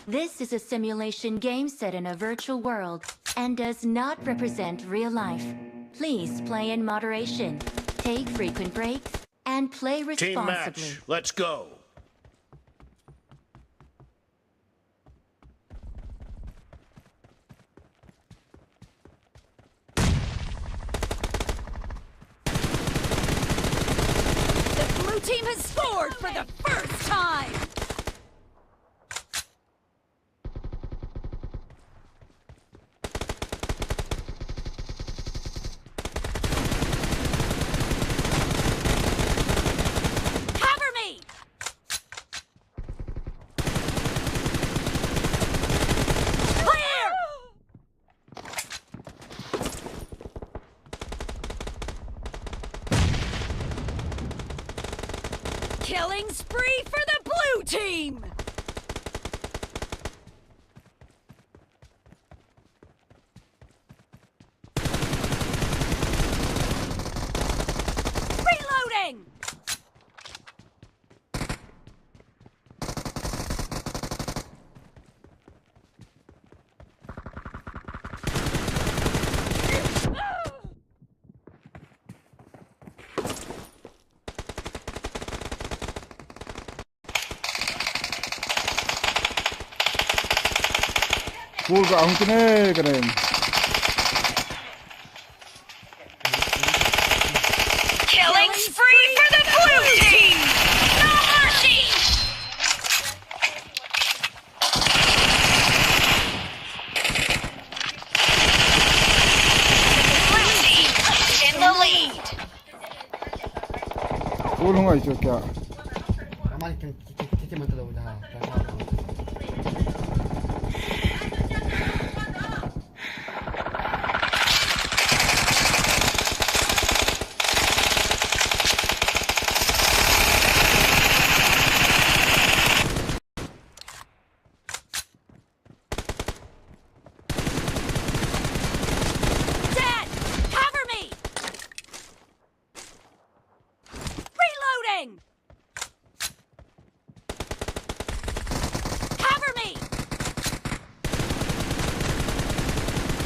This is a simulation game set in a virtual world and does not represent real life. Please play in moderation, take frequent breaks, and play responsibly. Team match, let's go. The blue team has scored for the first time! Killing spree for the blue team! Reloading! Pulga ahun kene keren. Killing spree for the blue team! No mercy! Blue team in the lead! Pulunga ijo kya. हमारे कितने मतलब उधर Dad! Cover me! Reloading! Cover me!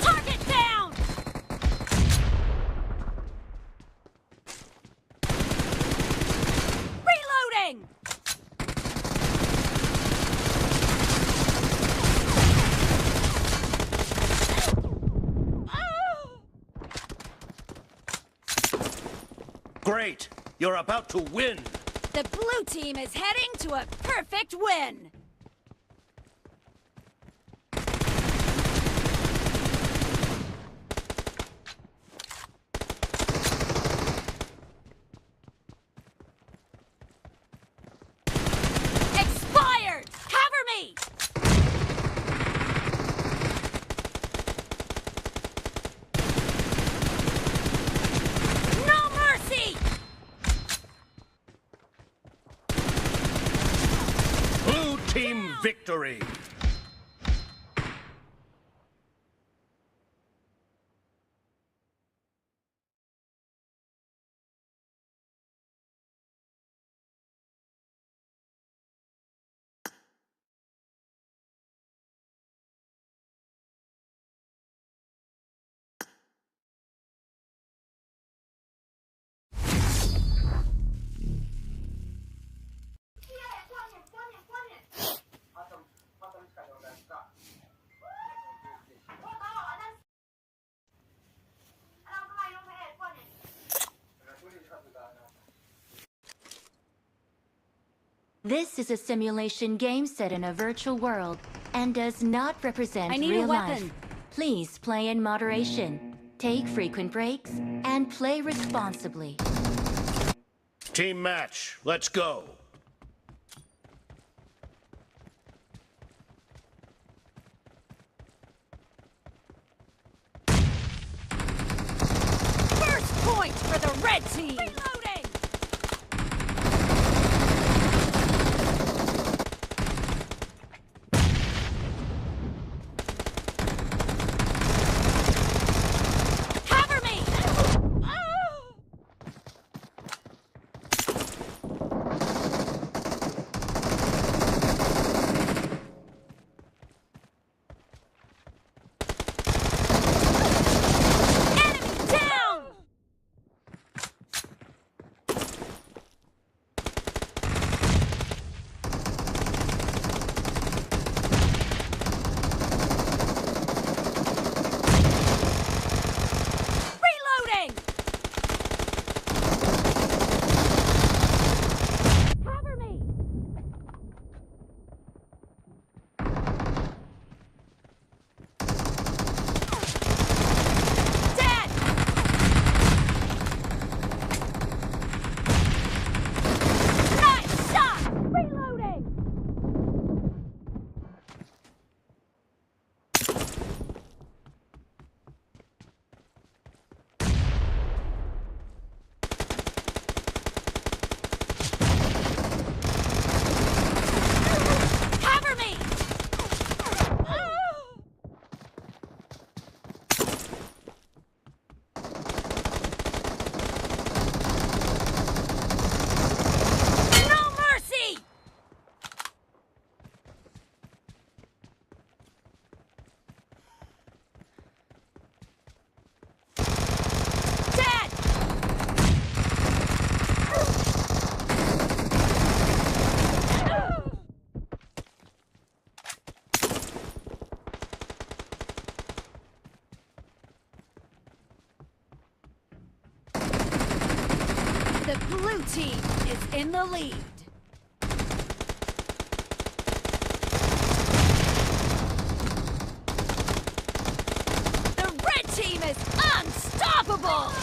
Target down! Reloading! Great, you're about to win. The blue team is heading to a perfect win! Expired! Cover me! No mercy! Blue team victory. This is a simulation game set in a virtual world and does not represent I need real a weapon. life. Please play in moderation, take frequent breaks, and play responsibly. Team match, let's go. First point for the red team! Reloading! Cover me! blue team is in the lead. The red team is unstoppable!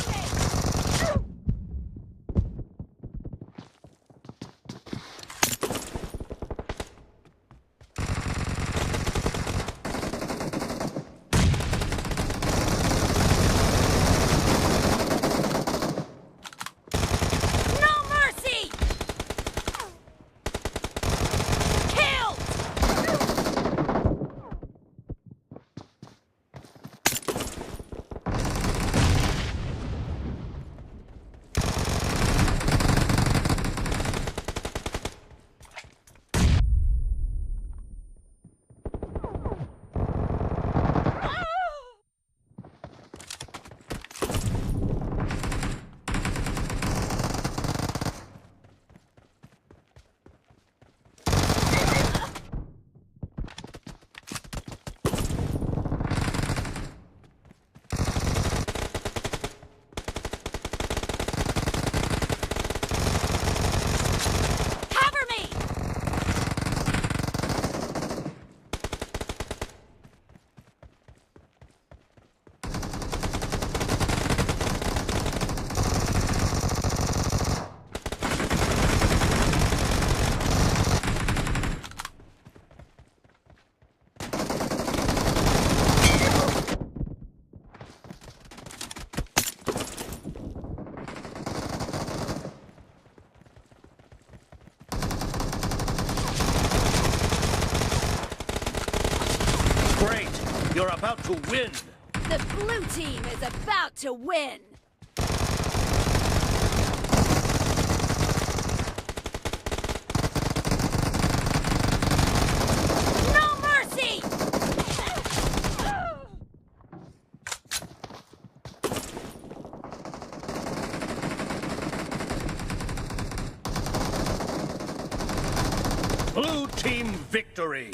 You're about to win! The blue team is about to win! No mercy! Blue team victory!